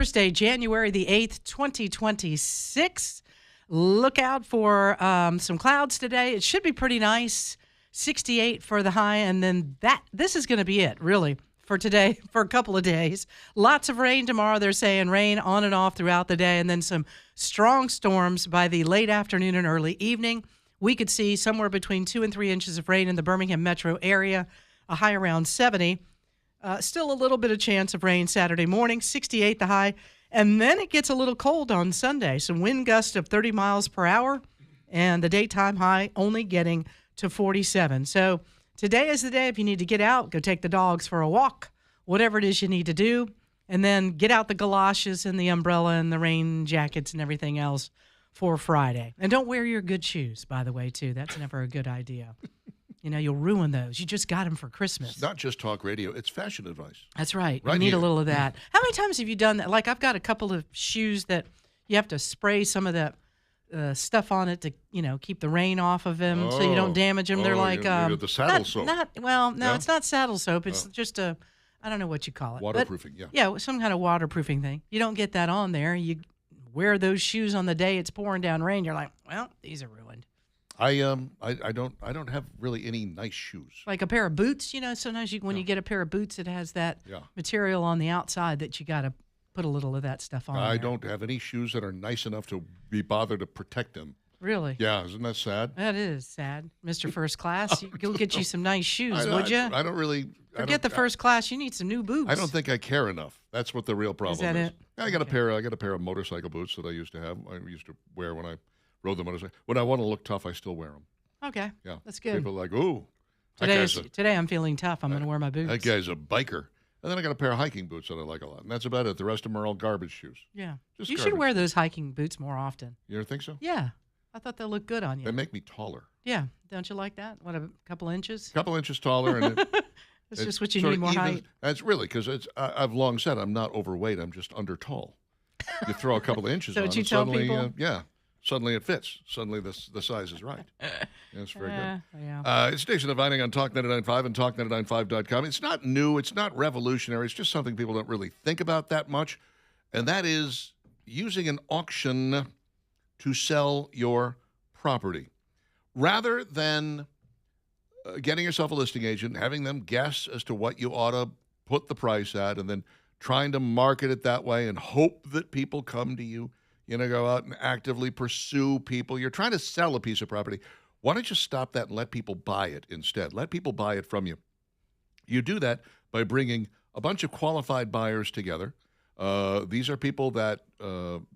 Thursday, January the 8th, 2026. Look out for some clouds today. It should be pretty nice. 68 for the high, and then this is going to be it, really, for today, for a couple of days. Lots of rain tomorrow. They're saying rain on and off throughout the day, and then some strong storms by the late afternoon and early evening. We could see somewhere between 2 and 3 inches of rain in the Birmingham metro area, a high around 70. Still a little bit of chance of rain Saturday morning, 68 the high. And then it gets a little cold on Sunday. Some wind gusts of 30 miles per hour, and the daytime high only getting to 47. So today is the day if you need to get out, go take the dogs for a walk, whatever it is you need to do, and then get out the galoshes and the umbrella and the rain jackets and everything else for Friday. And don't wear your good shoes, by the way, too. That's never a good idea. You'll ruin those. You just got them for Christmas. It's not just talk radio. It's fashion advice. That's right. Right You need here. a little of that. How many times have you done that? Like, I've got a couple of shoes that you have to spray some of that stuff on it to, keep the rain off of them so you don't damage them. They're like the saddle soap. No, it's not saddle soap. It's just I don't know what you call it. Waterproofing, but, yeah, some kind of waterproofing thing. You don't get that on there. You wear those shoes on the day it's pouring down rain. You're like, well, these are ruined. I don't have really any nice shoes. Like a pair of boots, sometimes when you get a pair of boots, it has that material on the outside that you got to put a little of that stuff on. I don't have any shoes that are nice enough to be bothered to protect them. Really? Yeah, isn't that sad? That is sad, Mr. First Class. Go get you some nice shoes, would you? I don't really. Forget the first class. You need some new boots. I don't think I care enough. That's what the real problem is. Is that it? I got a pair of motorcycle boots that I used to have. I used to wear when I rode the motorcycle. When I want to look tough, I still wear them. Okay. Yeah. That's good. People are like, ooh. Today I'm feeling tough. I'm going to wear my boots. That guy's a biker. And then I got a pair of hiking boots that I like a lot. And that's about it. The rest of them are all garbage shoes. Yeah. Just you garbage should wear those hiking boots more often. You ever think so? Yeah. I thought they look good on you. They make me taller. Yeah. Don't you like that? What, a couple inches? A couple inches taller. And It's just what you sort need of more even. height. That's really because I've long said I'm not overweight. I'm just under tall. You throw a couple of inches So on what it, you tell suddenly, people? suddenly it fits. Suddenly the size is right. That's very good. Yeah. It's Station Dividing on Talk 99.5 and Talk995.com. It's not new. It's not revolutionary. It's just something people don't really think about that much, and that is using an auction to sell your property. Rather than getting yourself a listing agent, having them guess as to what you ought to put the price at, and then trying to market it that way and hope that people come to you, go out and actively pursue people. You're trying to sell a piece of property. Why don't you stop that and let people buy it instead? Let people buy it from you. You do that by bringing a bunch of qualified buyers together. These are people that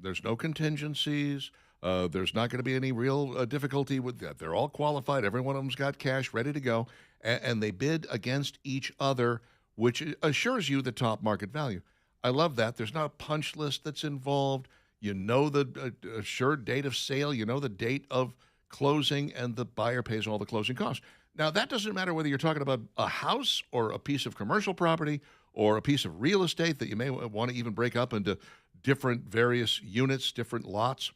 there's no contingencies. There's not going to be any real difficulty with that. They're all qualified. Every one of them's got cash ready to go, and they bid against each other, which assures you the top market value. I love that. There's not a punch list that's involved. You know the assured date of sale. You know the date of closing, and the buyer pays all the closing costs. Now, that doesn't matter whether you're talking about a house or a piece of commercial property or a piece of real estate that you may want to even break up into different various units, different lots.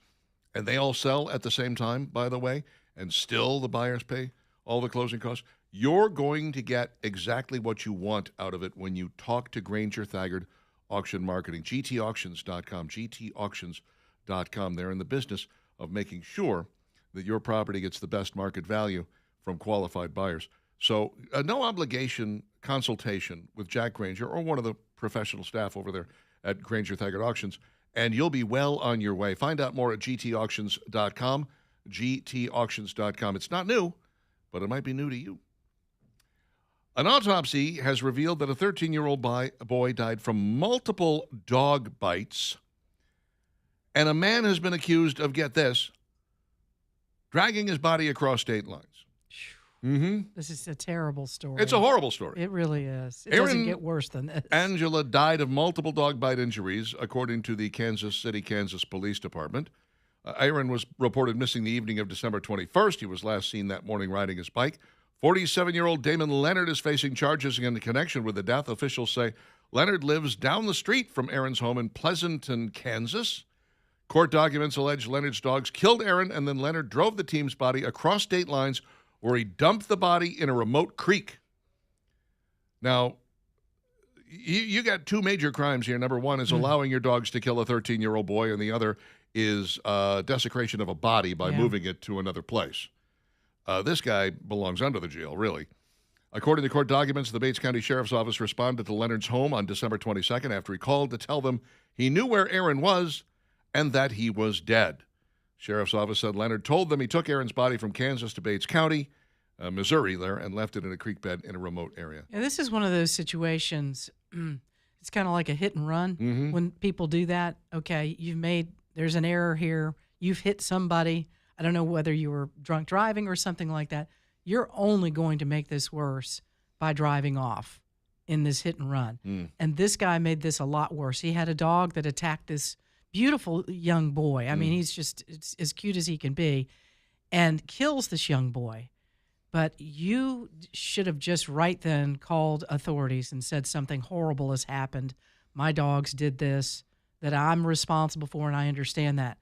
And they all sell at the same time, by the way, and still the buyers pay all the closing costs. You're going to get exactly what you want out of it when you talk to Granger Thagard Auction Marketing, gtauctions.com, gtauctions.com. They're in the business of making sure that your property gets the best market value from qualified buyers. So a no-obligation consultation with Jack Granger or one of the professional staff over there at Granger Thagard Auctions, and you'll be well on your way. Find out more at gtauctions.com, gtauctions.com. It's not new, but it might be new to you. An autopsy has revealed that a 13-year-old boy died from multiple dog bites, and a man has been accused of, get this, dragging his body across state lines. Mm-hmm. This is a terrible story. It's a horrible story. It really is. It Erin doesn't get worse than this. Angela died of multiple dog bite injuries, according to the Kansas City, Kansas Police Department. Aaron was reported missing the evening of December 21st. He was last seen that morning riding his bike. 47-year-old Damon Leonard is facing charges in connection with the death. Officials say Leonard lives down the street from Aaron's home in Pleasanton, Kansas. Court documents allege Leonard's dogs killed Aaron, and then Leonard drove the team's body across state lines, where he dumped the body in a remote creek. Now, you got two major crimes here. Number one is allowing your dogs to kill a 13-year-old boy, and the other is desecration of a body by moving it to another place. This guy belongs under the jail, really. According to court documents, the Bates County Sheriff's Office responded to Leonard's home on December 22nd after he called to tell them he knew where Aaron was and that he was dead. Sheriff's Office said Leonard told them he took Aaron's body from Kansas to Bates County, Missouri there, and left it in a creek bed in a remote area. Yeah, this is one of those situations. It's kind of like a hit and run. When people do that, okay, there's an error here. You've hit somebody. I don't know whether you were drunk driving or something like that. You're only going to make this worse by driving off in this hit and run. And this guy made this a lot worse. He had a dog that attacked this beautiful young boy. I mean, it's as cute as he can be, and kills this young boy. But you should have just right then called authorities and said something horrible has happened. My dogs did this, that I'm responsible for, and I understand that.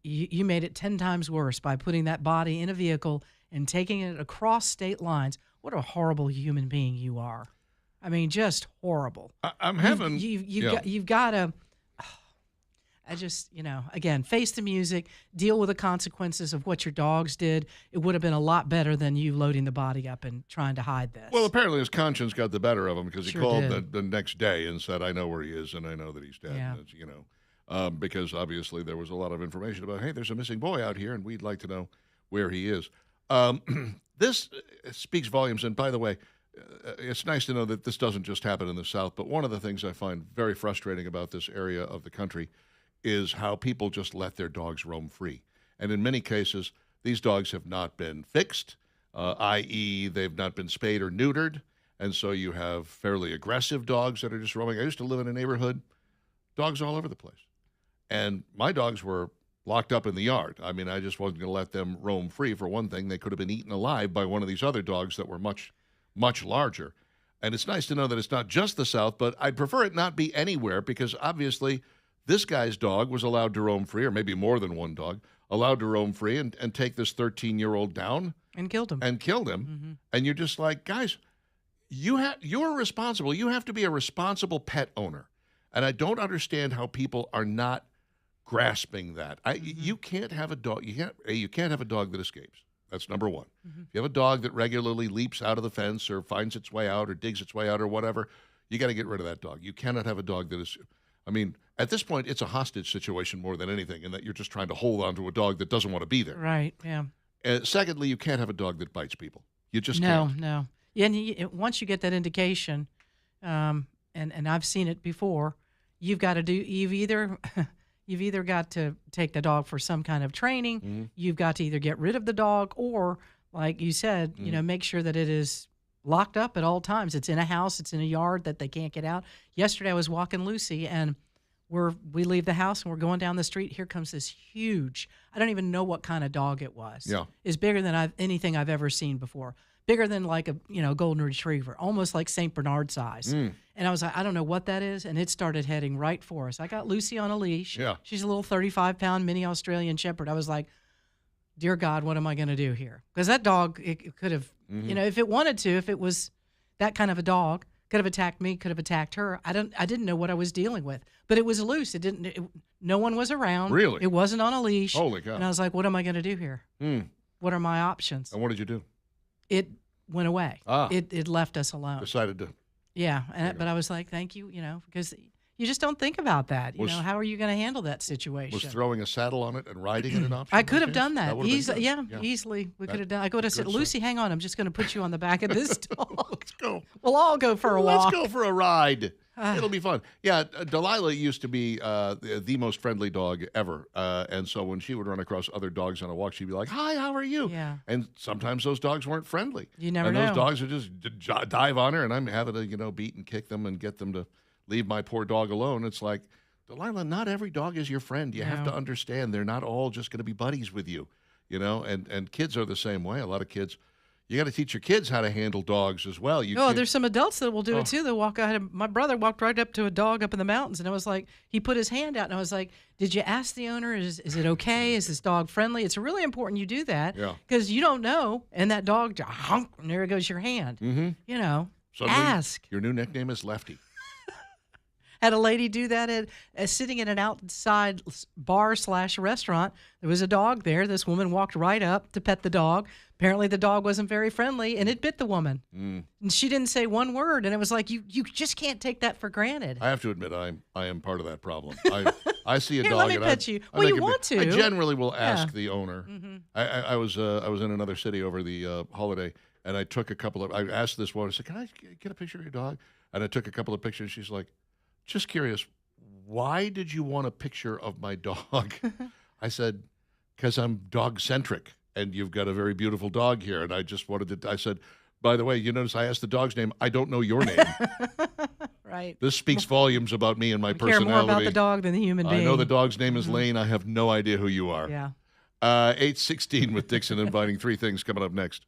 You made it 10 times worse by putting that body in a vehicle and taking it across state lines. What a horrible human being you are. I mean, just horrible. I'm having... You've got to... I just, again, face the music, deal with the consequences of what your dogs did. It would have been a lot better than you loading the body up and trying to hide this. Well, apparently his conscience got the better of him because he called the next day and said, I know where he is and I know that he's dead. Yeah. Because obviously there was a lot of information about, hey, there's a missing boy out here and we'd like to know where he is. This speaks volumes. And by the way, it's nice to know that this doesn't just happen in the South, but one of the things I find very frustrating about this area of the country is how people just let their dogs roam free. And in many cases, these dogs have not been fixed, i.e. they've not been spayed or neutered, and so you have fairly aggressive dogs that are just roaming. I used to live in a neighborhood, dogs all over the place. And my dogs were locked up in the yard. I mean, I just wasn't going to let them roam free. For one thing, they could have been eaten alive by one of these other dogs that were much, much larger. And it's nice to know that it's not just the South, but I'd prefer it not be anywhere because obviously this guy's dog was allowed to roam free, or maybe more than one dog, allowed to roam free and take this 13-year-old down. And killed him. And you're just like, guys, you're responsible. You have to be a responsible pet owner. And I don't understand how people are not grasping that. You can't have a dog. You can't have a dog that escapes. That's number one. If you have a dog that regularly leaps out of the fence or finds its way out or digs its way out or whatever, you got to get rid of that dog. You cannot have a dog that is... I mean, at this point, it's a hostage situation more than anything, in that you're just trying to hold on to a dog that doesn't want to be there. Right, yeah. Secondly, you can't have a dog that bites people. You just can't. No. Yeah, and once you get that indication, and I've seen it before, you've either got to take the dog for some kind of training, you've got to either get rid of the dog, or, like you said, make sure that it is locked up at all times. It's in a house, it's in a yard that they can't get out. Yesterday I was walking Lucy, and we leave the house and we're going down the street. Here comes this huge, I don't even know what kind of dog it was. Yeah. It's bigger than anything I've ever seen before. Bigger than like a golden retriever, almost like St. Bernard size. And I was like, I don't know what that is. And it started heading right for us. I got Lucy on a leash. Yeah. She's a little 35-pound mini Australian Shepherd. I was like, dear God, what am I going to do here? Because that dog, it could have, if it wanted to, if it was that kind of a dog, could have attacked me, could have attacked her. I didn't know what I was dealing with, but it was loose. No one was around. Really? It wasn't on a leash. Holy cow. And I was like, what am I going to do here? What are my options? And what did you do? It went away. It left us alone. Decided to. Yeah. But I was like, thank you, because you just don't think about that. How are you going to handle that situation? Was throwing a saddle on it and riding it an option? I could have done that. Easily. Easily. We could have done. I could have said, Lucy, hang on. I'm just going to put you on the back of this dog. Let's go. We'll all go for a walk. Let's go for a ride. It'll be fun. Yeah, Delilah used to be the most friendly dog ever. And so when she would run across other dogs on a walk, she'd be like, hi, how are you? Yeah. And sometimes those dogs weren't friendly. You never know. And those dogs would just dive on her, and I'm having to, beat and kick them and get them to leave my poor dog alone. It's like, Delilah, not every dog is your friend. You have to understand they're not all just going to be buddies with you, and kids are the same way. A lot of kids, you got to teach your kids how to handle dogs as well. There's some adults that will do it too. They'll walk out. My brother walked right up to a dog up in the mountains, and I was like, he put his hand out, and I was like, did you ask the owner, is it okay? Is this dog friendly? It's really important you do that because you don't know, and that dog, and there goes your hand. So ask. Your new nickname is Lefty. Had a lady do that sitting in an outside bar/restaurant. There was a dog there. This woman walked right up to pet the dog. Apparently, the dog wasn't very friendly, and it bit the woman. And she didn't say one word, and it was like, you just can't take that for granted. I have to admit, I am part of that problem. I see a Here, dog. let me and pet you. I Well, make you a want to. I generally will ask the owner. Mm-hmm. I was in another city over the holiday, and I took a couple of. I asked this woman. I said, "Can I get a picture of your dog?" And I took a couple of pictures. She's like, "Just curious, why did you want a picture of my dog?" I said, "Because I'm dog centric, and you've got a very beautiful dog here, and I just wanted to." I said, "By the way, you notice I asked the dog's name. I don't know your name." Right. This speaks volumes about me and my I care personality. more about the dog than the human being. I know the dog's name is Lane. I have no idea who you are. Yeah. 8:16 with Dixon inviting three things coming up next.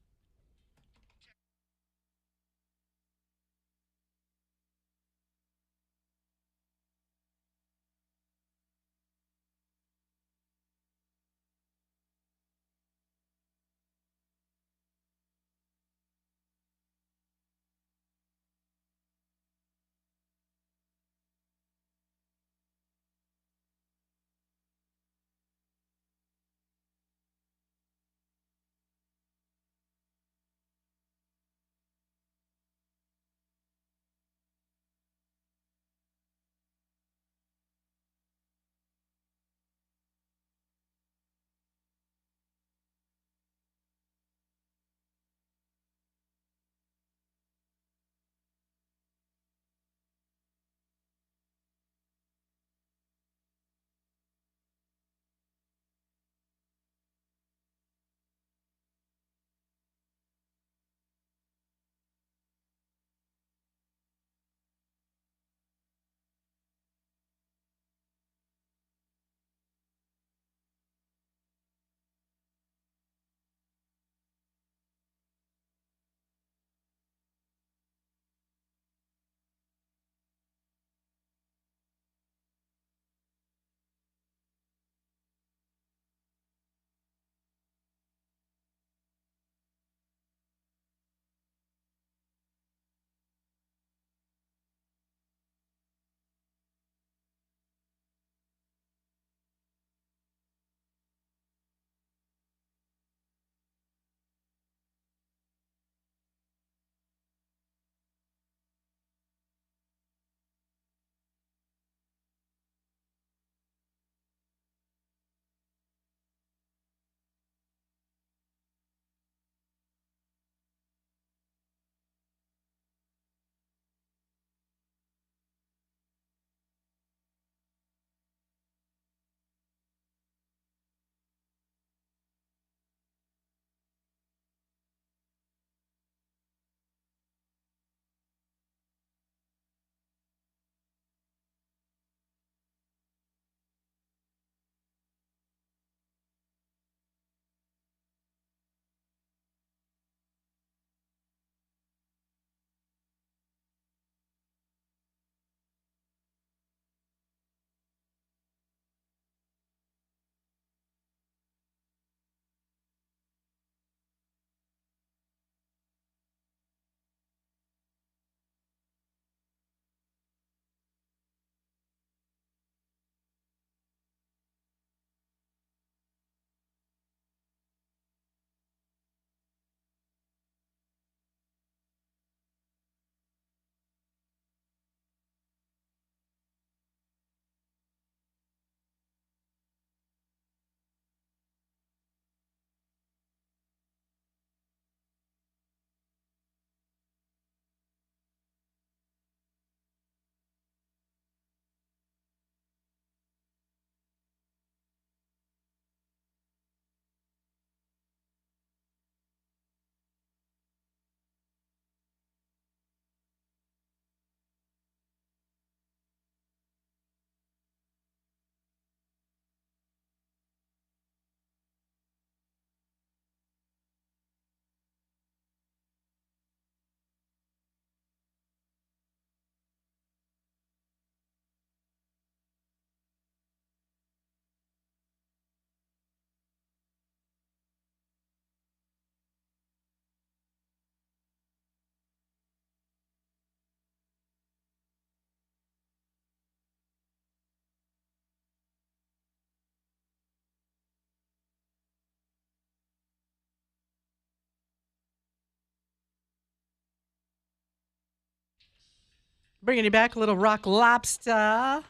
Bringing you back a little rock lobster.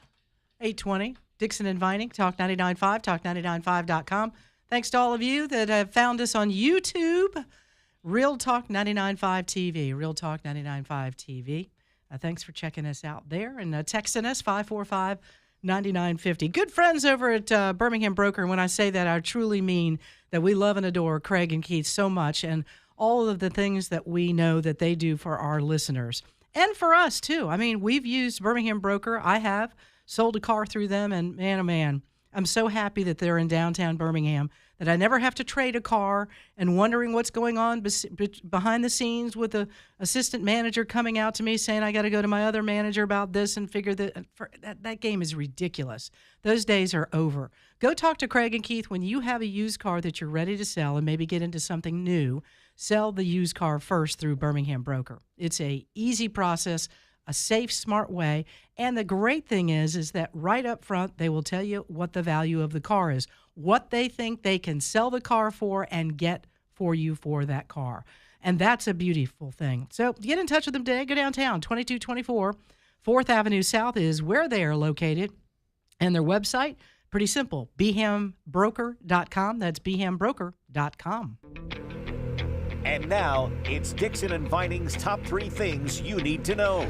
820, Dixon and Vining, Talk 99.5, talk995.com. Thanks to all of you that have found us on YouTube. Real Talk 99.5 TV, Real Talk 99.5 TV. Thanks for checking us out there and texting us 545-9950. Good friends over at Birmingham Broker. And when I say that, I truly mean that we love and adore Craig and Keith so much and all of the things that we know that they do for our listeners and for us, too. I mean, we've used Birmingham Broker. I have sold a car through them, and man, oh man, I'm so happy that they're in downtown Birmingham that I never have to trade a car and wondering what's going on behind the scenes with the assistant manager coming out to me saying I got to go to my other manager about this and figure that game is ridiculous. Those days are over. Go talk to Craig and Keith when you have a used car that you're ready to sell and maybe get into something new. Sell the used car first through Birmingham Broker. It's a easy process, a safe, smart way. And the great thing is that right up front, they will tell you what the value of the car is, what they think they can sell the car for and get for you for that car. And that's a beautiful thing. So get in touch with them today. Go downtown, 2224 4th Avenue South is where they are located. And their website, pretty simple, bhambroker.com. That's bhambroker.com. And now, it's Dixon and Vining's top 3 things you need to know.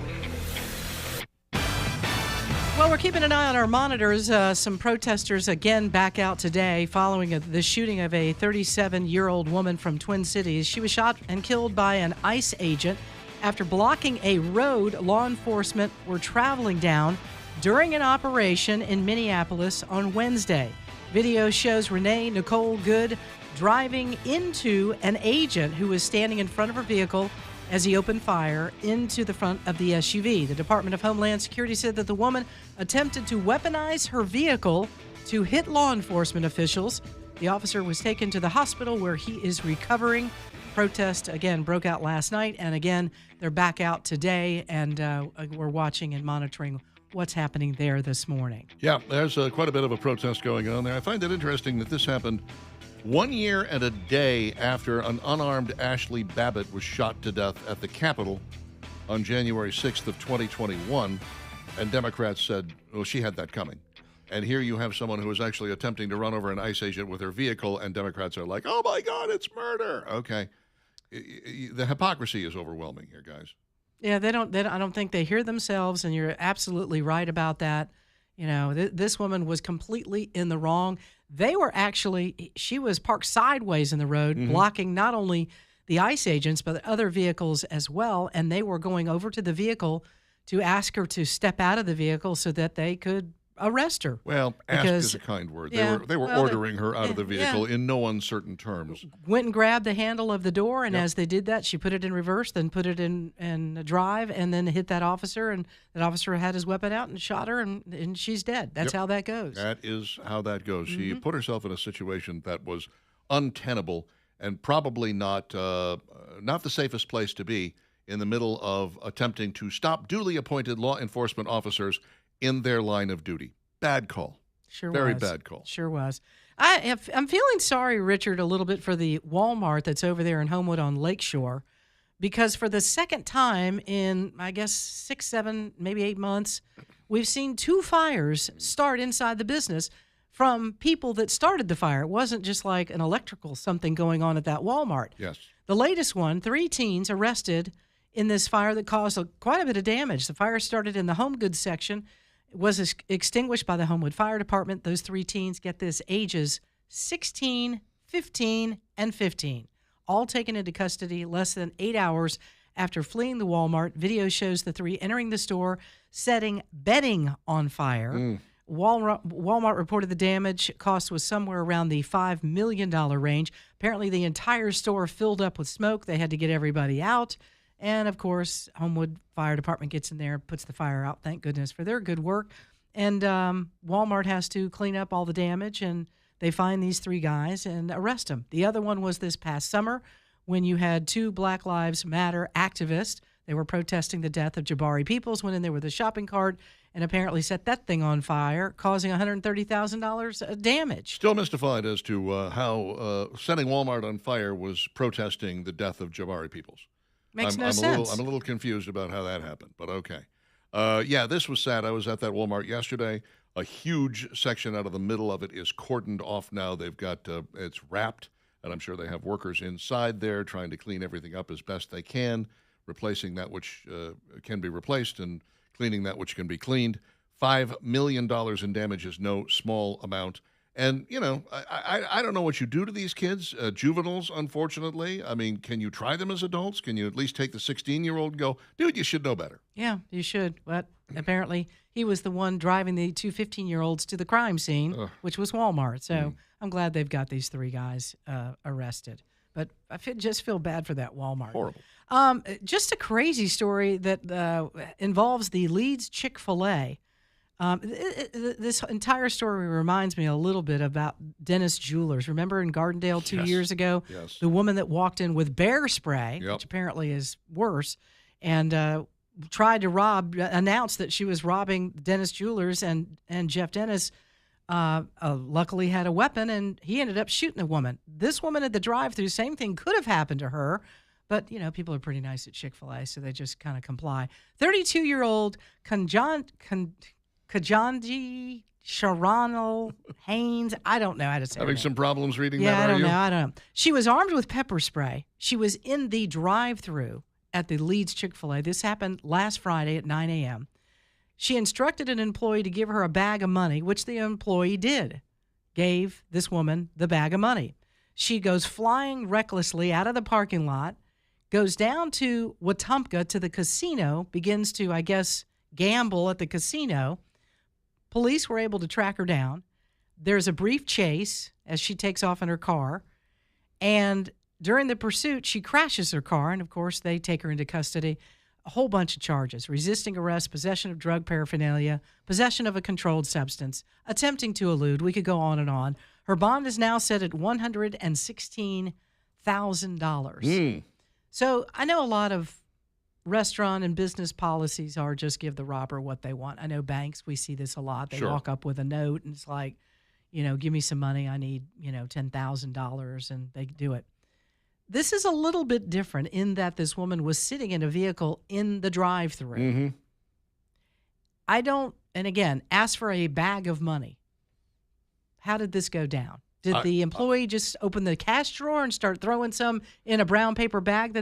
Well, we're keeping an eye on our monitors. Some protesters again back out today following the shooting of a 37-year-old woman from Twin Cities. She was shot and killed by an ICE agent after blocking a road law enforcement were traveling down during an operation in Minneapolis on Wednesday. Video shows Renee Nicole Good driving into an agent who was standing in front of her vehicle as he opened fire into the front of the SUV. The Department of Homeland Security said that the woman attempted to weaponize her vehicle to hit law enforcement officials. The officer was taken to the hospital where he is recovering. Protest, again, broke out last night, and again, they're back out today, and we're watching and monitoring what's happening there this morning. Yeah, there's quite a bit of a protest going on there. I find it interesting that this happened 1 year and a day after an unarmed Ashley Babbitt was shot to death at the Capitol on January 6th of 2021, and Democrats said, well, she had that coming. And here you have someone who is actually attempting to run over an ICE agent with her vehicle, and Democrats are like, oh my God, it's murder. Okay. The hypocrisy is overwhelming here, guys. Yeah, I don't think they hear themselves, and you're absolutely right about that. You know, this woman was completely in the wrong. She was parked sideways in the road, blocking not only the ICE agents, but other vehicles as well. And they were going over to the vehicle to ask her to step out of the vehicle so that they could arrest her. Well, ask is a kind word. Yeah, they were ordering her out of the vehicle in no uncertain terms. Went and grabbed the handle of the door, and as they did that, she put it in reverse, then put it in drive, and then hit that officer, and that officer had his weapon out and shot her, and she's dead. That's how that goes. That is how that goes. She put herself in a situation that was untenable and probably not the safest place to be in the middle of attempting to stop duly appointed law enforcement officers in their line of duty. Bad call. Sure was. Very bad call. Sure was. I'm feeling sorry, Richard, a little bit for the Walmart that's over there in Homewood on Lakeshore, because for the second time in, I guess, 6, 7, maybe 8 months, we've seen 2 fires start inside the business from people that started the fire. It wasn't just like an electrical something going on at that Walmart. Yes. The latest one, 3 teens arrested in this fire that caused quite a bit of damage. The fire started in the home goods section. It was extinguished by the Homewood Fire Department. Those 3 teens, get this, ages 16, 15, and 15, all taken into custody less than 8 hours after fleeing the Walmart. Video shows the 3 entering the store, setting bedding on fire. Walmart reported the damage cost was somewhere around the $5 million range. Apparently, the entire store filled up with smoke. They had to get everybody out. And, of course, Homewood Fire Department gets in there, puts the fire out. Thank goodness for their good work. And Walmart has to clean up all the damage, and they find these 3 guys and arrest them. The other one was this past summer when you had 2 Black Lives Matter activists. They were protesting the death of Jabari Peoples, went in there with a shopping cart and apparently set that thing on fire, causing $130,000 damage. Still mystified as to how setting Walmart on fire was protesting the death of Jabari Peoples. Makes no sense. I'm a little confused about how that happened, but okay. Yeah, this was sad. I was at that Walmart yesterday. A huge section out of the middle of it is cordoned off now. They've got it's wrapped, and I'm sure they have workers inside there trying to clean everything up as best they can, replacing that which can be replaced and cleaning that which can be cleaned. $5 million in damage is no small amount. And, you know, I don't know what you do to these kids, juveniles, unfortunately. I mean, can you try them as adults? Can you at least take the 16-year-old and go, dude, you should know better? Yeah, you should. But apparently he was the one driving the two 15-year-olds to the crime scene, which was Walmart. So I'm glad they've got these three guys arrested. But I just feel bad for that Walmart. Horrible. Just a crazy story that involves the Leeds Chick-fil-A. This entire story reminds me a little bit about Dennis Jewelers. Remember in Gardendale 2 years ago? Yes. The woman that walked in with bear spray, Yep. which apparently is worse, and tried to announced that she was robbing Dennis Jewelers, and Jeff Dennis luckily had a weapon, and he ended up shooting the woman. This woman at the drive-thru, same thing could have happened to her, but, you know, people are pretty nice at Chick-fil-A, so they just kind of comply. 32-year-old Kajanji Sharonal Haynes. I don't know how to say Having her some problems reading name. that, I are don't you? know. I don't know. She was armed with pepper spray. She was in the drive-thru at the Leeds Chick-fil-A. This happened last Friday at 9 a.m. She instructed an employee to give her a bag of money, which the employee did. Gave this woman the bag of money. She goes flying recklessly out of the parking lot, goes down to Wetumpka to the casino, begins to, I guess, gamble at the casino. Police were able to track her down. There's a brief chase as she takes off in her car. And during the pursuit, she crashes her car. And, of course, they take her into custody. A whole bunch of charges: resisting arrest, possession of drug paraphernalia, possession of a controlled substance, attempting to elude. We could go on and on. Her bond is now set at $116,000. So I know a lot of restaurant and business policies are just give the robber what they want. I know banks, we see this a lot. They Sure. walk up with a note and it's like, you know, give me some money. I need, you know, $10,000, and they do it. This is a little bit different in that this woman was sitting in a vehicle in the drive-thru. Mm-hmm. I don't, and again, ask for a bag of money. How did this go down? Did the employee just open the cash drawer and start throwing some in a brown paper bag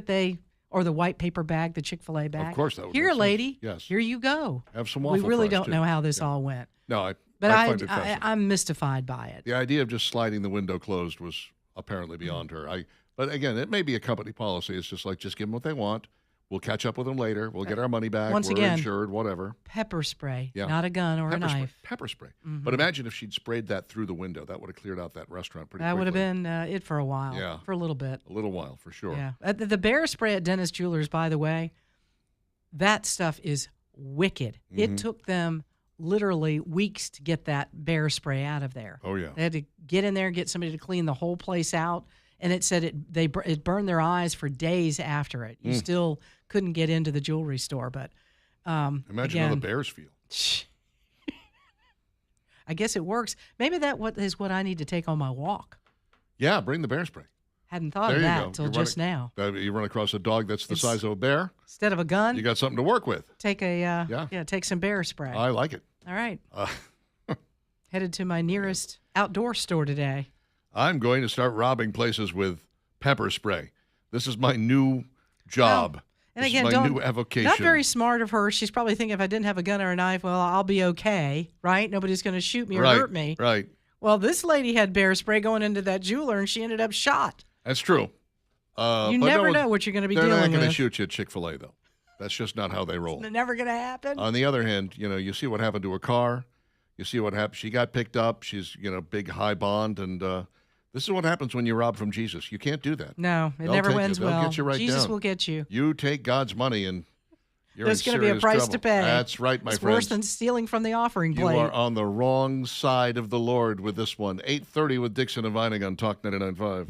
or the white paper bag, the Chick-fil-A bag? Of course that would Here, make sense. lady. Yes. Here you go. Have some We waffle really fries, don't too. know how this all went. No, I But find it fascinating. I'm mystified by it. The idea of just sliding the window closed was apparently Mm-hmm. beyond her. But again, it may be a company policy. It's just like, just give them what they want. We'll catch up with them later. We'll get our money back. Once We're again, insured, whatever. Pepper spray, Yeah. not a gun or a Pepper spray. knife. Pepper spray. Mhm. But imagine if she'd sprayed that through the window. That would have cleared out that restaurant pretty That would have quickly. been it for a while. Yeah. For a little bit. A little while, for sure. Yeah. The bear spray at Dennis Jewelers, by the way, that stuff is wicked. It Mhm. took them literally weeks to get that bear spray out of there. Oh, yeah. They had to get in there and get somebody to clean the whole place out. And it said it burned their eyes for days after it. You still couldn't get into the jewelry store. But Imagine how the again, Bears feel. I guess it works. Maybe that is what I need to take on my walk. Yeah, bring the bear spray. Hadn't thought There of you that go. till You're just now. You run across a dog that's the It's- size of a bear, Instead of a gun, you got something to work with. take take some bear spray. I like it. All right. Uh, Headed to my nearest outdoor store today. I'm going to start robbing places with pepper spray. This is my new job. And This again, is my new avocation. not very smart of her. She's probably thinking if I didn't have a gun or a knife, well, I'll be okay, right? Nobody's going to shoot me or right, hurt me. Right. Well, this lady had bear spray going into that jeweler, and she ended up shot. That's true. You but never no, know what you're going to be They're not dealing going to with. shoot you at Chick-fil-A, though. That's just not how they roll. It's never going to happen. On the other hand, you see what happened to her car. You see what happened. She got picked up. She's, big high bond. And this is what happens when you rob from Jesus. You can't do that. No, it They'll never take you. ends They'll well. get you right Jesus down. will get you. You take God's money and you're There's in going to be a serious price trouble. to pay. That's right, my It's friends. worse than stealing from the offering You plate. are on the wrong side of the Lord with this one. 8:30 with Dixon and Vining on Talk 99.5.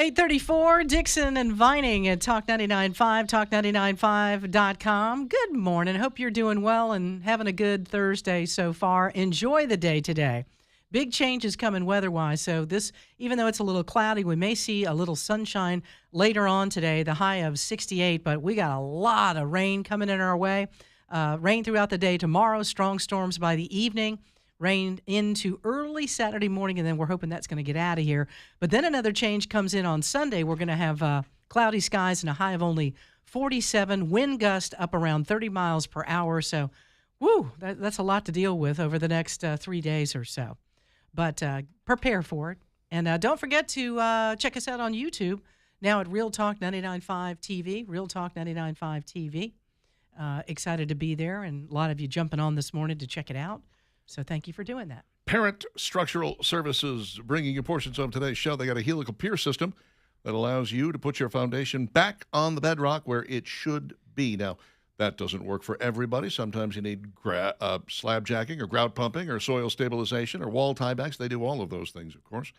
8:34, Dixon and Vining at Talk 99.5, talk995.com. Good morning. Hope you're doing well and having a good Thursday so far. Enjoy the day today. Big changes coming weather-wise, so this, even though it's a little cloudy, we may see a little sunshine later on today, the high of 68, but we got a lot of rain coming in our way. Rain throughout the day tomorrow, strong storms by the evening. Rain into early Saturday morning, and then we're hoping that's going to get out of here. But then another change comes in on Sunday. We're going to have cloudy skies and a high of only 47, wind gust up around 30 miles per hour. So, that's a lot to deal with over the next 3 days or so. But prepare for it. And don't forget to check us out on YouTube now at Real Talk 99.5 TV, Real Talk 99.5 TV. Excited to be there, and a lot of you jumping on this morning to check it out. So thank you for doing that. Parent Structural Services bringing you portions of today's show. They got a helical pier system that allows you to put your foundation back on the bedrock where it should be. Now, that doesn't work for everybody. Sometimes you need slab jacking or grout pumping or soil stabilization or wall tiebacks. They do all of those things, of course,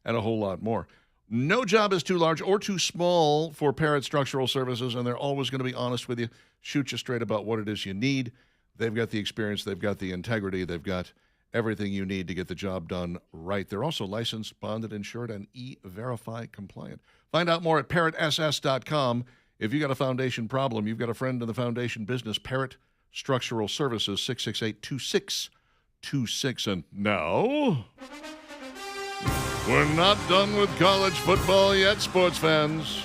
and a whole lot more. No job is too large or too small for Parent Structural Services, and they're always going to be honest with you, shoot you straight about what it is you need. They've got the experience, they've got the integrity, they've got everything you need to get the job done right. They're also licensed, bonded, insured, and E-Verify compliant. Find out more at parrotss.com. If you got a foundation problem, you've got a friend in the foundation business, Parrot Structural Services, 668-2626. And now, we're not done with college football yet, sports fans.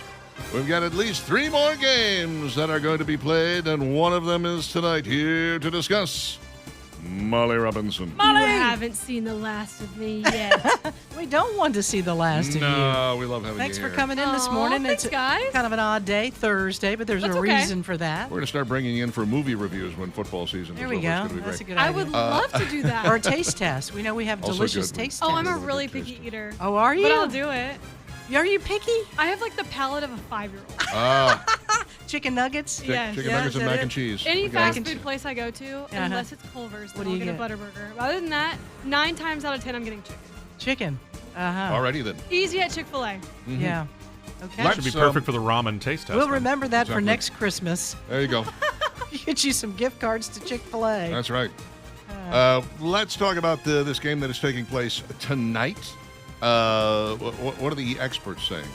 We've got at least 3 more games that are going to be played, and one of them is tonight. Here to discuss, Molly Robinson. Molly! You haven't seen the last of me yet. We don't want to see the last of you. No, we love having Thanks you for here. coming in this morning. Thanks, guys. Kind of an odd day, Thursday, but there's That's a okay. reason for that. We're going to start bringing you in for movie reviews when football season There is we over. go. It's gonna be That's a great. good I idea. would love to do that. Or a taste test. We know we have Also delicious good. taste Oh, tests. I'm a Little really bit picky tasty. eater. Oh, are you? But I'll do it. Are you picky? I have like the palate of a 5-year-old. Chicken nuggets? Yes. Chicken Yeah, nuggets is and that mac it? and cheese. Any We got fast it. food place I go to, unless it's Culver's, What then do I'll you get a get? Butterburger. Other than that, 9 times out of 10, I'm getting chicken. Chicken. Uh-huh. Alrighty then. Easy at Chick-fil-A. Yeah. Okay. Let's- Should be perfect for the ramen taste test. We'll then. remember that for Exactly. next Christmas. There you go. Get you some gift cards to Chick-fil-A. That's right. Let's talk about this game that is taking place tonight. What are the experts saying?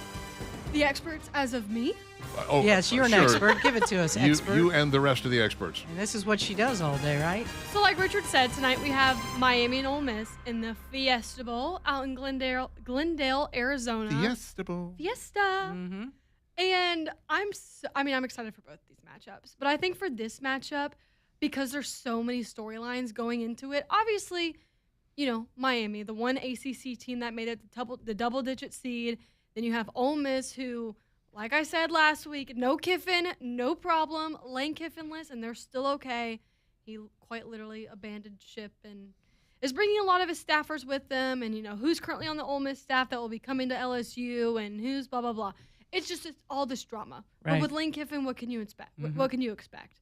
The experts, as of me, Yes, you're an sure. expert. Give it to us, expert. You and the rest of the experts. And this is what she does all day, right? So like Richard said, tonight we have Miami and Ole Miss in the Fiesta Bowl out in Glendale, Arizona. Fiesta Bowl. Fiesta. Mm-hmm. And I'm excited for both these matchups. But I think for this matchup, because there's so many storylines going into it, obviously, Miami, the one ACC team that made it the double-digit seed. Then you have Ole Miss, who, like I said last week, no Kiffin, no problem. Lane Kiffinless, and they're still okay. He quite literally abandoned ship and is bringing a lot of his staffers with them. And, who's currently on the Ole Miss staff that will be coming to LSU and who's blah, blah, blah. It's all this drama. Right. But with Lane Kiffin, what can you expect? What can you expect?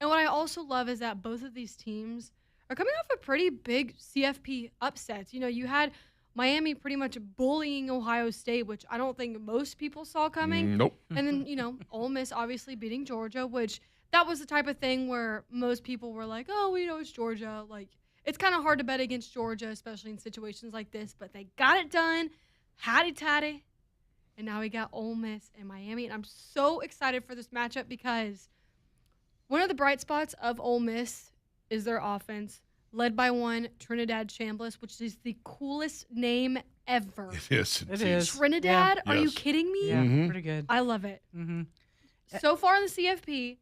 And what I also love is that both of these teams are coming off a pretty big CFP upsets. You had Miami pretty much bullying Ohio State, which I don't think most people saw coming. Nope. And then, Ole Miss obviously beating Georgia, which that was the type of thing where most people were like, oh, we know it's Georgia. Like, it's kind of hard to bet against Georgia, especially in situations like this. But they got it done. Hattie-tatty. And now we got Ole Miss and Miami. And I'm so excited for this matchup because one of the bright spots of Ole Miss is their offense, led by one Trinidad Chambliss, which is the coolest name ever. It is. It is. Trinidad? Are you Yes. kidding me? Yeah, Mhm. pretty good. I love it. Mm-hmm. So far in the CFP,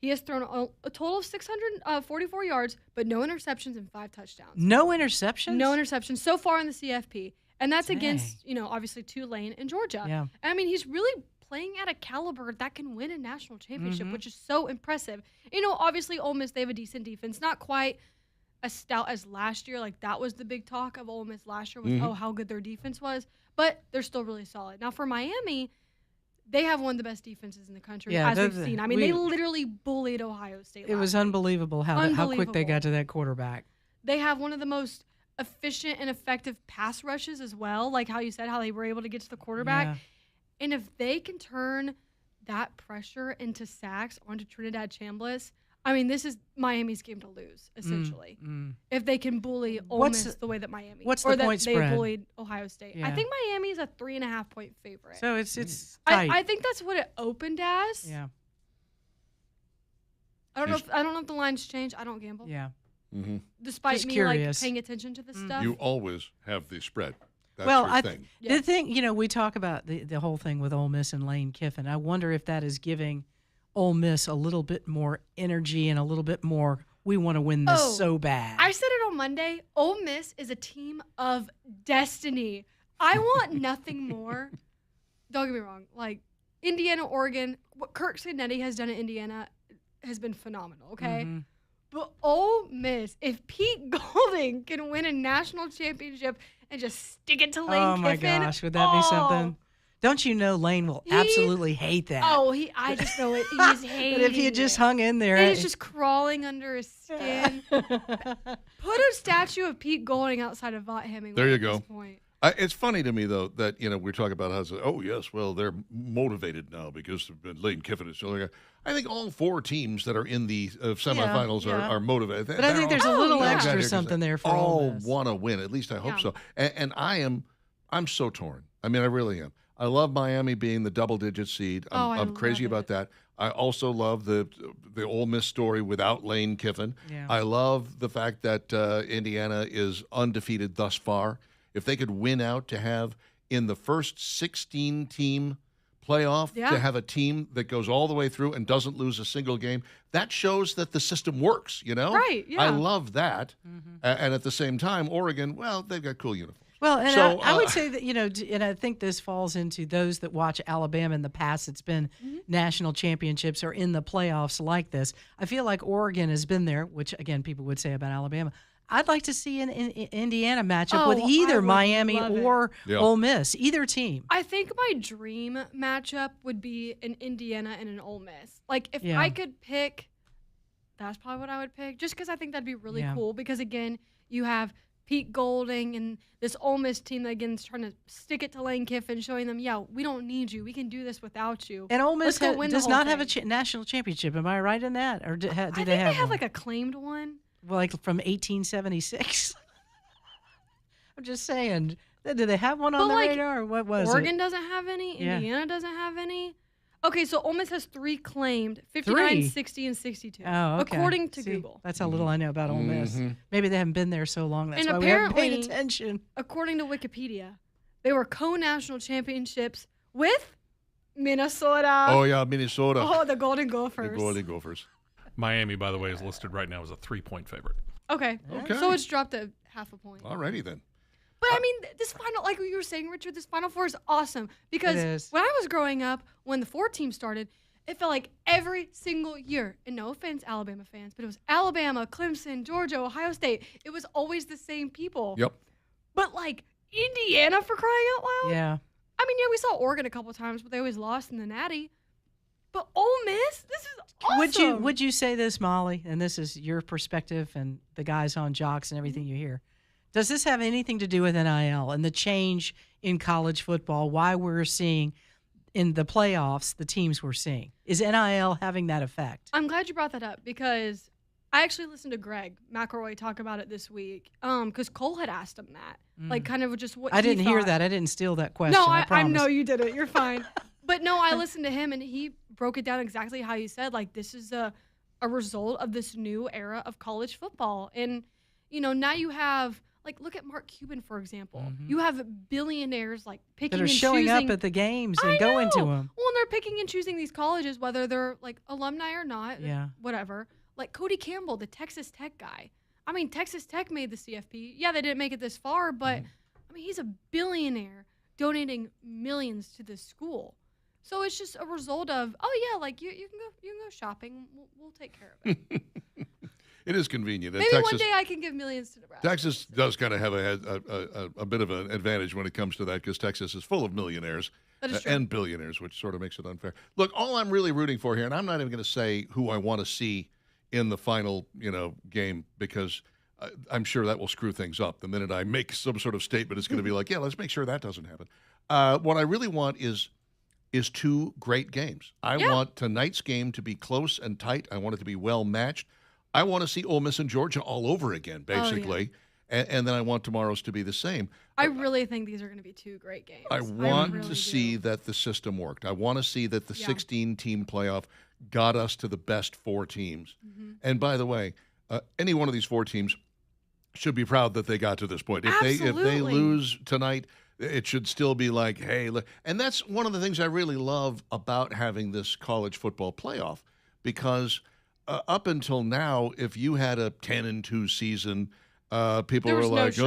he has thrown a total of 644 yards, but no interceptions and 5 touchdowns. No interceptions? No interceptions so far in the CFP. And that's Dang. against, obviously Tulane and Georgia. Yeah. I mean, he's really playing at a caliber that can win a national championship, which is so impressive. Obviously Ole Miss, they have a decent defense. Not quite as stout as last year. Like, that was the big talk of Ole Miss last year was, how good their defense was. But they're still really solid. Now, for Miami, they have one of the best defenses in the country, Yeah, as they're we've the- seen. I mean, we- they literally bullied Ohio State It was last week. unbelievable how quick they Unbelievable. got to that quarterback. They have one of the most efficient and effective pass rushes as well, like how you said, how they were able to get to the quarterback. Yeah. And if they can turn that pressure into sacks onto Trinidad Chambliss, I mean, this is Miami's game to lose, essentially. If they can bully Ole Miss the way that Miami, what's or the that point they spread? bullied Ohio State. Yeah. I think Miami's a 3.5-point favorite. So it's tight. I think that's what it opened as. yeah. I don't know if the lines change. I don't gamble. Yeah. Mm-hmm. Despite Just me curious. like paying attention to this stuff. You always have the spread. That's Well, your thing. the thing, we talk about the whole thing with Ole Miss and Lane Kiffin. I wonder if that is giving Ole Miss a little bit more energy and a little bit more, we want to win this so bad. I said it on Monday. Ole Miss is a team of destiny. I want nothing more. Don't get me wrong. Like, Indiana, Oregon, what Kirk Cincinnati has done at Indiana has been phenomenal, okay? Mm-hmm. But Ole Miss, if Pete Golding can win a national championship and just stick it to Lane Oh Kiffin. my gosh, would that be something? Don't you know Lane will absolutely hate that? I just know it. He's hating But if he had just it. hung in there. And it's just crawling under his skin. Put a statue of Pete Golding outside of Vaught Hemingway. There you at go. This point. It's funny to me, though, that, we're talking about how, yes, well, they're motivated now because Lane Kiffin is still there. I think all four teams that are in the semifinals yeah. are motivated. But I think there's a little extra something there for Ole all Miss. want to win. At least I hope Yeah. so. And I'm so torn. I mean, I really am. I love Miami being the double-digit seed. I'm crazy love about that. I also love the Ole Miss story without Lane Kiffin. Yeah. I love the fact that Indiana is undefeated thus far. If they could win out to have in the first 16-team playoff, to have a team that goes all the way through and doesn't lose a single game, that shows that the system works, Right, yeah. I love that. And at the same time, Oregon, well, they've got cool uniforms. Well, and So, I would say that, and I think this falls into those that watch Alabama in the past. It's been national championships or in the playoffs like this. I feel like Oregon has been there, which, again, people would say about Alabama. I'd like to see an Indiana matchup with I either would Miami love it. or Yeah. Ole Miss, either team. I think my dream matchup would be an Indiana and an Ole Miss. Like, if Yeah. I could pick, that's probably what I would pick, just because I think that'd be really Yeah. cool. Because, again, you have Pete Golding and this Ole Miss team that, again, is trying to stick it to Lane Kiffin, showing them, we don't need you. We can do this without you. And Ole Miss Let's go win the does whole not have a thing. national championship. Am I right in that? Or do I they think have they have, one? like, a claimed one. Well, like from 1876? I'm just saying. Did they have one on But, the like, radar? Or what was Oregon it? doesn't have any. Yeah. Indiana doesn't have any. Okay, so Ole Miss has 3 claimed, 59, Three? 60, and 62. Oh, okay. According to See, Google. That's how little I know about Ole Miss. Maybe they haven't been there so long. That's And why we haven't paid apparently- attention. According to Wikipedia, they were co-national championships with Minnesota. Oh, yeah, Minnesota. Oh, the Golden the Gophers. Golden Gophers. Miami, by the way, is listed right now as a 3-point favorite. Okay. Okay. So it's dropped a half a point. All righty then. But I mean, this final, like you were saying, Richard, this Final Four is awesome because It is. when I was growing up, when the 4 teams started, it felt like every single year, and no offense, Alabama fans, but it was Alabama, Clemson, Georgia, Ohio State. It was always the same people. Yep. But like Indiana, for crying out loud. Yeah. I mean, we saw Oregon a couple times, but they always lost in the Natty. But Ole Miss, this is awesome. Would you say this, Molly? And this is your perspective and the guys on Jocks and everything you hear. Does this have anything to do with NIL and the change in college football? Why we're seeing in the playoffs the teams we're seeing? Is NIL having that effect? I'm glad you brought that up because I actually listened to Greg McElroy talk about it this week. Because Cole had asked him that, like kind of just what I he didn't hear thought. that. I didn't steal that question. No, I I promise. know you did it. You're fine. But no, I listened to him and he broke it down exactly how you said. Like, this is a result of this new era of college football. And, now you have, like, look at Mark Cuban, for example. You have billionaires, like, picking That are and showing choosing. up at the games and I going to know. them. Well, and they're picking and choosing these colleges, whether they're, like, alumni or not. Yeah. Whatever. Like, Cody Campbell, the Texas Tech guy. I mean, Texas Tech made the CFP. Yeah, they didn't make it this far, but, I mean, he's a billionaire donating millions to this school. So it's just a result of, oh yeah, like you can go shopping. We'll take care of it. It is convenient. And Maybe one day I can give millions to Nebraska. Texas does kind of have a bit of an advantage when it comes to that because Texas is full of millionaires That is true. and billionaires, which sort of makes it unfair. Look, all I'm really rooting for here, and I'm not even going to say who I want to see in the final, game because I'm sure that will screw things up. The minute I make some sort of statement, it's going to be like, yeah, let's make sure that doesn't happen. What I really want is is two great games. I Yeah. want tonight's game to be close and tight. I want it to be well matched. I want to see Ole Miss and Georgia all over again, basically. And then I want tomorrow's to be the same. I really think these are going to be two great games. I want really to see do. that the system worked. I want to see that the Yeah. 16-team playoff got us to the best four teams. Mm-hmm. And by the way, any one of these four teams should be proud that they got to this point. If they Absolutely. lose tonight, it should still be like, hey, look. And that's one of the things I really love about having this college football playoff, because up until now, if you had a 10-2 season, people There were was no like, shot.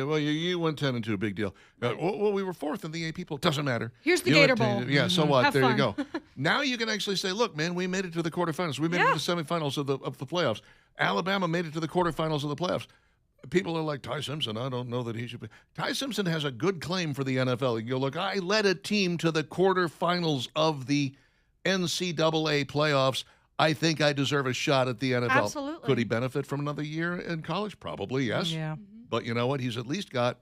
well, you went 10-2, big deal. Well, we were fourth in the AP poll. Doesn't matter. Here's the You Gator went Bowl. Yeah, so what? Have There you fun. go. Now you can actually say, look, man, we made it to the quarterfinals. We made it Yeah. to the semifinals of the playoffs. Alabama made it to the quarterfinals of the playoffs. People are like, Ty Simpson, I don't know that he should be. Ty Simpson has a good claim for the NFL. You go, look, I led a team to the quarterfinals of the NCAA playoffs. I think I deserve a shot at the NFL. Absolutely. Could he benefit from another year in college? Probably, yes. Yeah. But you know what? He's at least got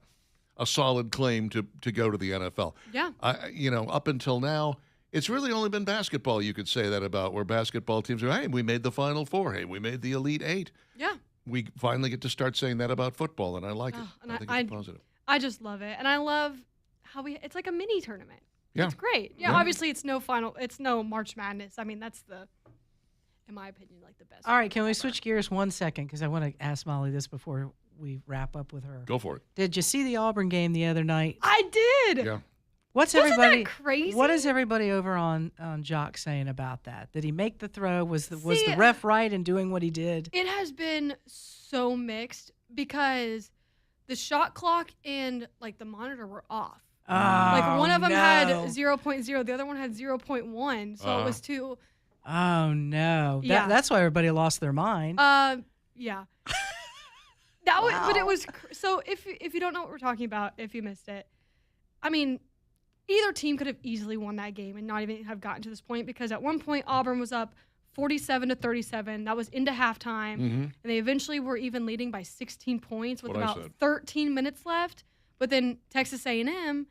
a solid claim to go to the NFL. Yeah. Up until now, it's really only been basketball you could say that about, where basketball teams are, hey, we made the Final Four. Hey, we made the Elite Eight. Yeah. We finally get to start saying that about football, and I like it. Oh, and I think I- it's positive. I just love it. And I love how it's like a mini tournament. Yeah. It's great. Yeah, Yeah. obviously it's no March Madness. I mean, that's in my opinion, like the best. All right, can we ever. switch gears 1 second? Because I want to ask Molly this before we wrap up with her. Go for it. Did you see the Auburn game the other night? I did. Yeah. What's Wasn't everybody? that crazy? What is everybody over on Jock saying about that? Did he make the throw? Was the See, ref right in doing what he did? It has been so mixed because the shot clock and like the monitor were off. Like one of them had 0.0, the other one had 0.1, so it was too. Oh no! Yeah. That's why everybody lost their mind. Yeah. That was, but it was so. If you don't know what we're talking about, if you missed it, I mean, either team could have easily won that game and not even have gotten to this point, because at one point Auburn was up 47-37. That was into halftime, and they eventually were even leading by 16 points with What I about said. 13 minutes left. But then Texas A&M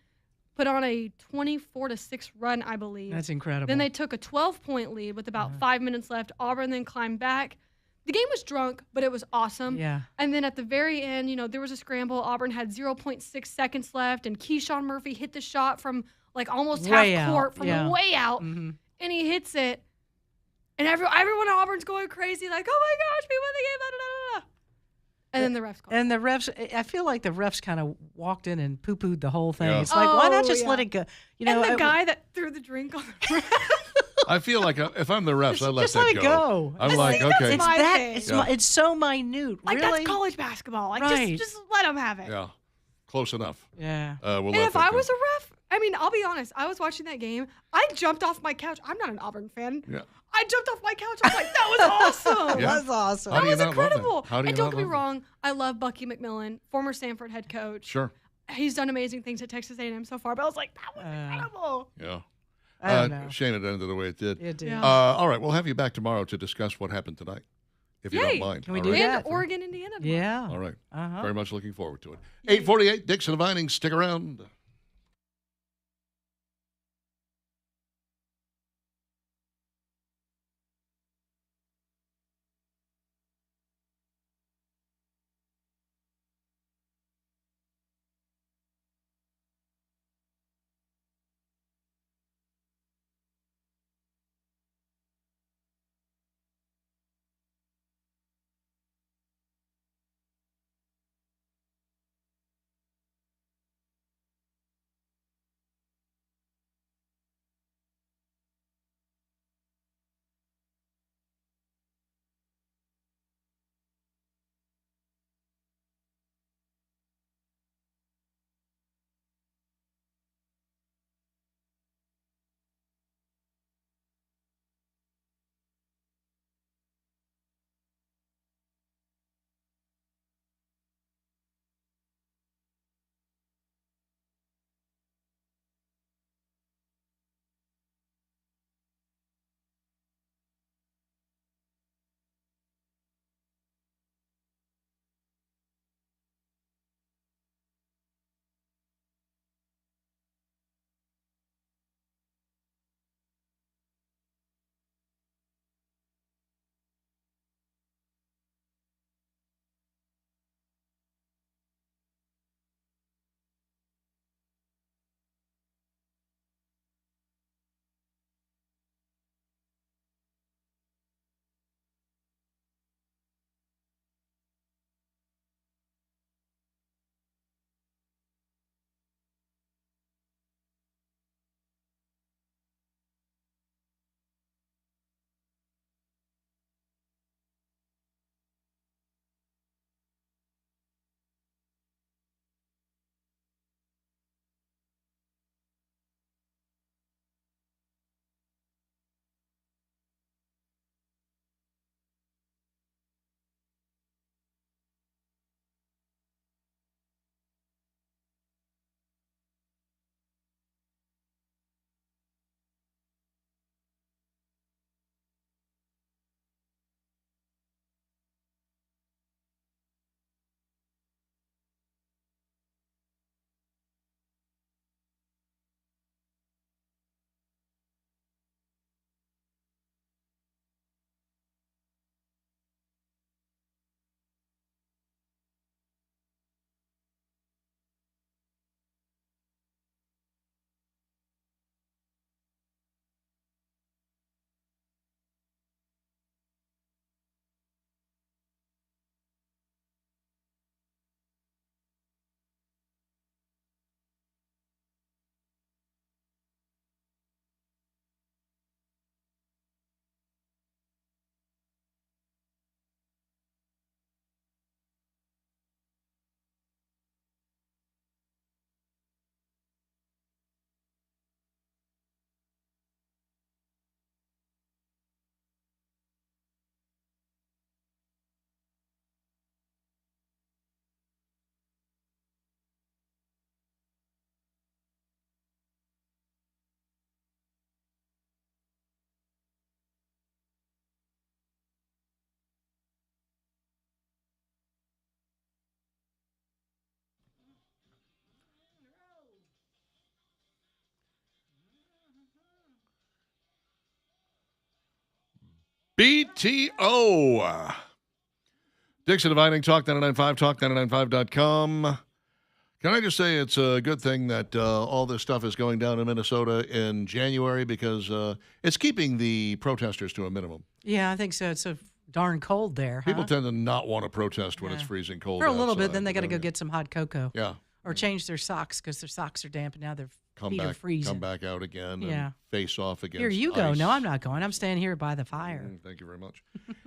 put on a 24-6 run, I believe. That's incredible. Then they took a 12-point lead with about 5 minutes left. Auburn then climbed back. The game was drunk, but it was awesome. Yeah. And then at the very end, there was a scramble. Auburn had 0.6 seconds left, and Keyshawn Murphy hit the shot from like almost Way half out, court, from yeah. way out, Mhm. and he hits it. And everyone at Auburn's going crazy, like, "Oh my gosh, we won the game!" Da, da, da, da. And then the refs called. And the refs, I feel like the refs kind of walked in and poo-pooed the whole thing. Yeah. It's like, why not Oh, just yeah. let it go? and the guy that threw the drink on the ref. I feel like if I'm the refs, I let just that let it go. I'm See, like, that's okay. It's my that. thing. It's, Yeah. it's so minute. Like, really? that's college basketball. Like, Right. just let them have it. Yeah. Close enough. Yeah. We'll And let if that I go. was a ref, I mean, I'll be honest. I was watching that game. I jumped off my couch. I'm not an Auburn fan. Yeah. I jumped off my couch. I was like, that was awesome. Yeah. That's awesome. How That do you was not love that? incredible. How do you And don't not get me love that? wrong, I love Bucky McMillan, former Stanford head coach. Sure. He's done amazing things at Texas A&M so far, but I was like, that was incredible. Yeah. I don't know. Shane, it ended the way it did. It did. Yeah. All right, we'll have you back tomorrow to discuss what happened tonight, if you Yay. don't mind. Can we All do right? that? And Oregon, Indiana. tomorrow. Yeah. All right. Uh-huh. Very much looking forward to it. 8:48, Dixon and Vinings. Stick around. BTO. Dixon Dividing, Talk 99.5, talk995.com. Can I just say it's a good thing that all this stuff is going down in Minnesota in January because it's keeping the protesters to a minimum. Yeah, I think so. It's so darn cold there. People huh? tend to not want to protest when it's freezing cold For a little bit, outside, then they got to you go know? get some hot cocoa. Yeah. Or change their socks because their socks are damp and now their feet are Come freezing. back out again Yeah. and face off against Here you go. ice. No, I'm not going. I'm staying here by the fire. Thank you very much.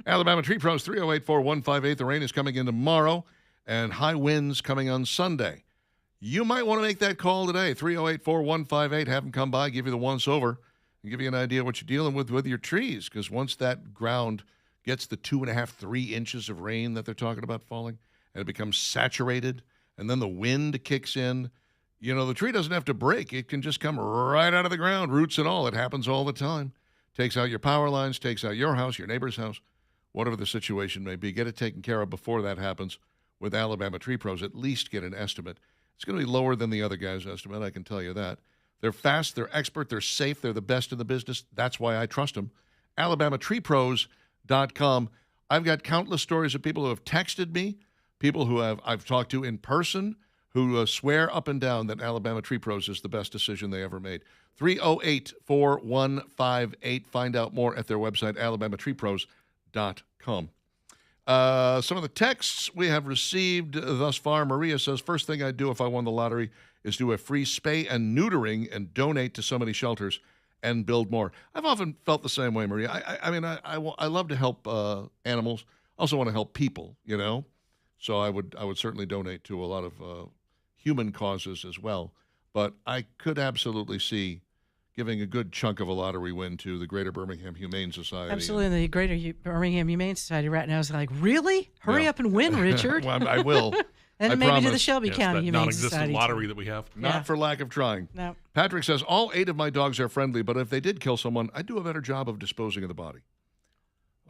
Alabama Tree Pros, 308-4158. The rain is coming in tomorrow and high winds coming on Sunday. You might want to make that call today, 308-4158. Have them come by, give you the once-over, and give you an idea what you're dealing with your trees, because once that ground gets the 2.5, 3 inches of rain that they're talking about falling, and it becomes saturated, and then the wind kicks in, you know, the tree doesn't have to break. It can just come right out of the ground, roots and all. It happens all the time. Takes out your power lines, takes out your house, your neighbor's house, whatever the situation may be. Get it taken care of before that happens with Alabama Tree Pros. At least get an estimate. It's going to be lower than the other guy's estimate, I can tell you that. They're fast, they're expert, they're safe, they're the best in the business. That's why I trust them. AlabamaTreePros.com. I've got countless stories of people who have texted me, people who I've talked to in person, who swear up and down that Alabama Tree Pros is the best decision they ever made. 308-4158. Find out more at their website, AlabamaTreePros.com. Some of the texts we have received thus far. Maria says, first thing I'd do if I won the lottery is do a free spay and neutering and donate to so many shelters and build more. I've often felt the same way, Maria. I love to help animals. I also want to help people, you know. So I would certainly donate to a lot of human causes as well. But I could absolutely see giving a good chunk of a lottery win to the Greater Birmingham Humane Society. Absolutely. The Greater Birmingham Humane Society right now is like, really? Hurry up and win, Richard. Well, I will. And I maybe to the promise. Shelby Yes, County that Humane non-existent Society. lottery that we have. Not for lack of trying. No. Patrick says, all 8 of my dogs are friendly, but if they did kill someone, I'd do a better job of disposing of the body.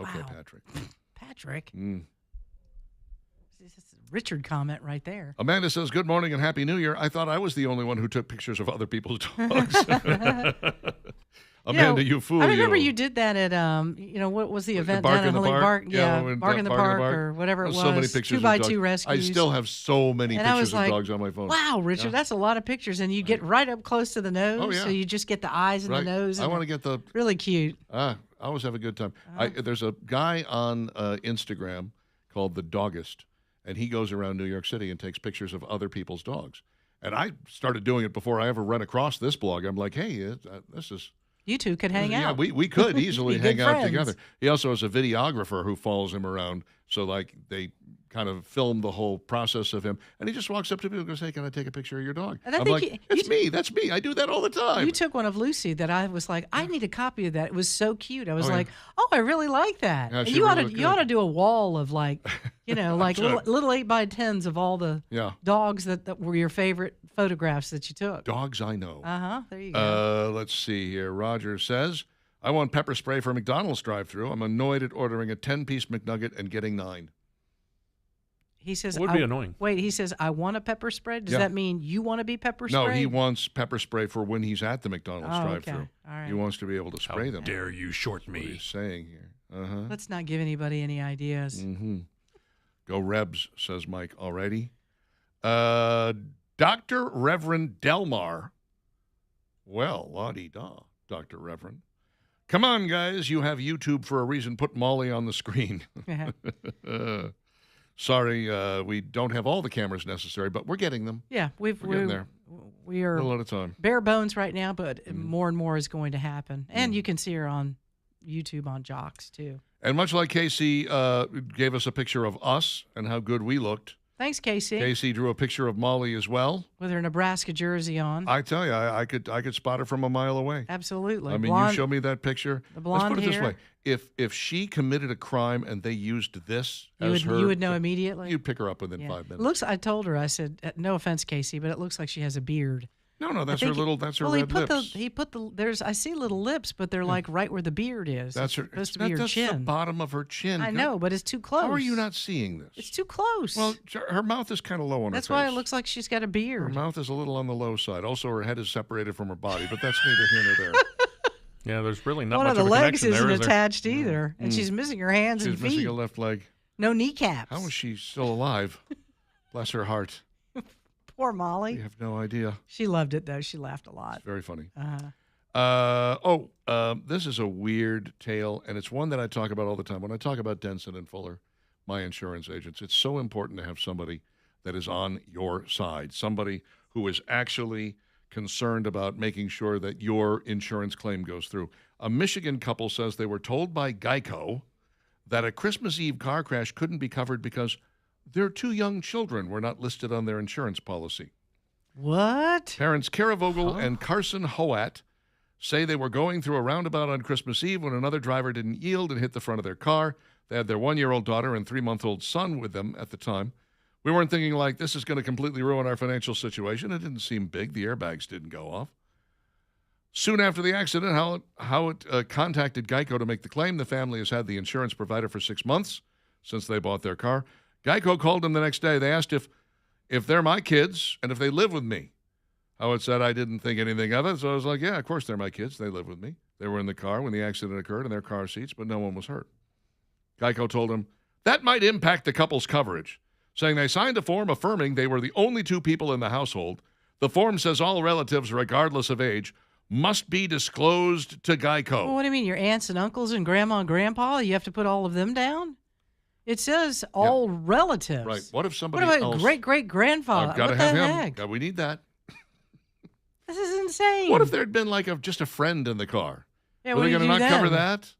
Okay, Wow. Patrick. Patrick. Mm. This is a Richard comment right there. Amanda says, good morning and Happy New Year. I thought I was the only one who took pictures of other people's dogs. Amanda, you fool. I remember you did that at, what was the event Bark down in at the Holy Park? Bark? Yeah, Yeah, we went Bark in the Bark in the Park Park. or whatever it was. So many pictures 2x2 of dogs. rescues. I still have so many And I pictures was like, of dogs on my phone. Wow, Richard, that's a lot of pictures. And you get right up close to the nose. Oh, yeah. So you just get the eyes and Right. the nose. I And want to get the really cute. I always have a good time. There's a guy on Instagram called The Doggist, and he goes around New York City and takes pictures of other people's dogs. And I started doing it before I ever ran across this blog. I'm like, hey, this is... You two could hang Yeah, out. we could easily Be good hang out friends. together. He also has a videographer who follows him around. So, like, they kind of film the whole process of him. And he just walks up to me and goes, hey, can I take a picture of your dog? And I I'm think like, that's me. That's me. I do that all the time. You took one of Lucy that I was like, I need a copy of that. It was so cute. I was Oh, yeah. like, oh, I really like that. Yeah, And she you ought really to looked you ought to good. do a wall of like, like little 8x10s of all the Yeah. dogs that were your favorite photographs that you took. Dogs I know. There you go. Let's see here. Roger says, I want pepper spray for McDonald's drive-thru. I'm annoyed at ordering a 10-piece McNugget and getting 9. He says, Would be annoying. Wait, he says, I want a pepper spray. Does Yeah. that mean you want to be pepper No, sprayed? he wants pepper spray for when he's at the McDonald's Oh, drive-thru. okay. All right. He wants to be able to How spray them. dare you short What me? he's saying here. Uh-huh. Let's not give anybody any ideas. Mm-hmm. Go Rebs, says Mike already. Dr. Reverend Delmar. Well, la-di-da, Dr. Reverend. Come on, guys. You have YouTube for a reason. Put Molly on the screen. Sorry, we don't have all the cameras necessary, but we're getting them. Yeah, We're getting there. We A are little at a time. bare bones right now, but Mm-hmm. more and more is going to happen. And you can see her on YouTube on Jocks too. And much like Casey gave us a picture of us and how good we looked, Thanks, Casey. Casey drew a picture of Molly as well. With her Nebraska jersey on. I tell you, I could spot her from a mile away. Absolutely. I mean, Blonde- you show me that picture. the blonde Let's put it this hair. way: if she committed a crime and they used this you as would, her, you would know immediately. You'd pick her up within Yeah. 5 minutes. Looks. I told her. I said, no offense, Casey, but it looks like she has a beard. No, that's I her think- little. That's her well, red he put lips. he put the. There's. I see little lips, but they're like right where the beard is. That's It's her. supposed to be her That's the chin. bottom of her chin. I know, but it's too close. How are you not seeing this? It's too close. Well, her mouth is kind of low on that's her face. why it looks like she's got a Her beard. mouth is a little on the low side. Also, her head is separated from her body, but that's neither here nor there. Yeah, there's really not One much of the a legs connection isn't there, is there? attached either, and she's missing her hands and She's missing feet. a left leg. No kneecaps. How is she still alive? Bless her heart. Poor Molly. You have no idea. She loved it though. She laughed a lot. It's very funny. Uh-huh. This is a weird tale, and it's one that I talk about all the time. When I talk about Denson and Fuller, my insurance agents, it's so important to have somebody that is on your side, somebody who is actually concerned about making sure that your insurance claim goes through. A Michigan couple says they were told by Geico that a Christmas Eve car crash couldn't be covered because their 2 young children were not listed on their insurance policy. What? Parents Kara Vogel and Carson Hoat say they were going through a roundabout on Christmas Eve when another driver didn't yield and hit the front of their car. They had their 1-year-old daughter and 3-month-old son with them at the time. We weren't thinking like this is going to completely ruin our financial situation. It didn't seem big. The airbags didn't go off. Soon after the accident, Howat contacted Geico to make the claim. The family has had the insurance provider for 6 months since they bought their car. Geico called them the next day. They asked if they're my kids and if they live with me. Howat said, I didn't think anything of it. So I was like, yeah, of course they're my kids. They live with me. They were in the car when the accident occurred in their car seats, but no one was hurt. Geico told him that might impact the couple's coverage, saying they signed a form affirming they were the only 2 people in the household. The form says all relatives, regardless of age, must be disclosed to Geico. Well, what do you mean? Your aunts and uncles and grandma and grandpa? You have to put all of them down? It says all relatives. Right. What if somebody What about else? great-great-grandfather? I've got to what have the him. heck? Yeah, we need that. This is insane. What if there'd been like just a friend in the car? Yeah, Were what they do going you to do not cover then? that?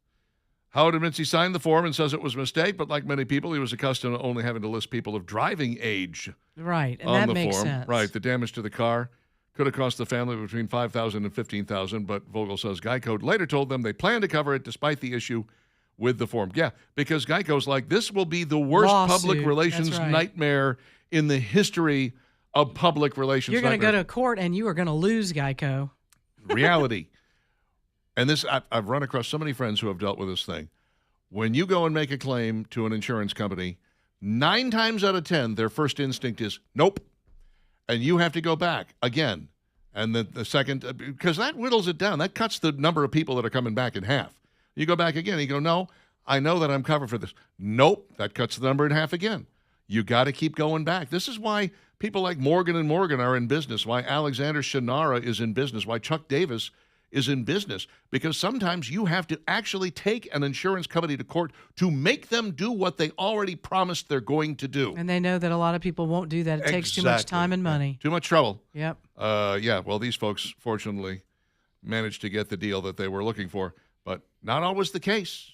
Howard admits he signed the form and says it was a mistake, but like many people, he was accustomed to only having to list people of driving age Right, and on that the makes form. sense. Right. The damage to the car could have cost the family between $5,000 and $15,000, but Vogel says Geico later told them they plan to cover it despite the issue with the form. Yeah, because Geico's like, this will be the worst public Lawsuit, relations that's right. nightmare in the history of public relations. You're going to go nightmare. to court and you are going to lose, Geico. Reality. And this, I've run across so many friends who have dealt with this thing. When you go and make a claim to an insurance company, 9 times out of 10, their first instinct is nope. And you have to go back again. And the second, because that whittles it down. That cuts the number of people that are coming back in half. You go back again. You go, no, I know that I'm covered for this. Nope. That cuts the number in half again. You got to keep going back. This is why people like Morgan & Morgan are in business, why Alexander Shinara is in business, why Chuck Davis is in business, because sometimes you have to actually take an insurance company to court to make them do what they already promised they're going to do. And they know that a lot of people won't do that. It takes too much Exactly. time and money. Too much trouble. Yep. Yeah, well, these folks, fortunately, managed to get the deal that they were looking for, but not always the case.